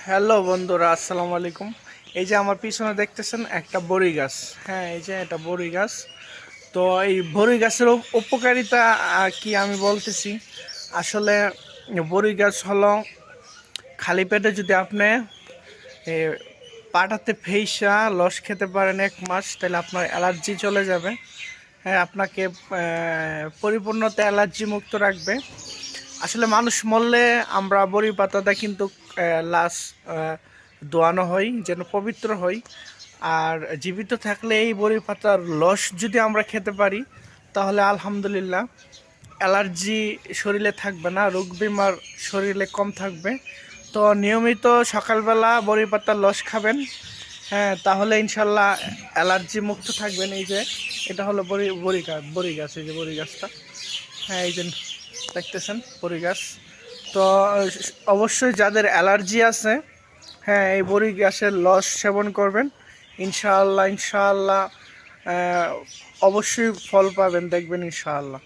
Hello বন্ধুরা, আসসালামু আলাইকুম। এই যে আমার পিছনে দেখতেছেন একটা বড়ি গাছ। হ্যাঁ, এই যে এটা বড়ি গাছ। তো এই বড়ি গাছের উপকারিতা কি আমি বলতেছি। আসলে বড়ি গাছ হলো, খালি পেটে যদি আপনি এ, পাটাতে ফেইসা লস খেতে পারেন 1 মাস, তাহলে আপনার অ্যালার্জি চলে যাবে। হ্যাঁ, আপনাকে পরিপূর্ণতা অ্যালার্জি মুক্ত রাখবে। আসলে মানুষ মরলে আমরা বড়ি পাতাটা কিন্তু লাশ দোয়ানো হই যেন পবিত্র হই। আর জীবিত থাকলে এই বড়ি পাতার রস যদি আমরা খেতে পারি, তাহলে আলহামদুলিল্লাহ অ্যালার্জি শরীরে থাকবে না, রোগ বিমার শরীরে কম থাকবে। তো নিয়মিত সকালবেলা বড়ি পাতার রস খাবেন। হ্যাঁ, তাহলে ইনশাল্লাহ অ্যালার্জি মুক্ত থাকবেন। এই যে এটা হলো বড়ি গাছ, এই যে বড়ি গাছটা। হ্যাঁ, এই যে দেখতেছেন বড়ি গাছ। তো অবশ্যই যাদের অ্যালার্জি আছে, হ্যাঁ, এই বড়ি গাছের রস সেবন করবেন। ইনশাআল্লাহ ইনশাআল্লাহ অবশ্যই ফল পাবেন, দেখবেন ইনশাআল্লাহ।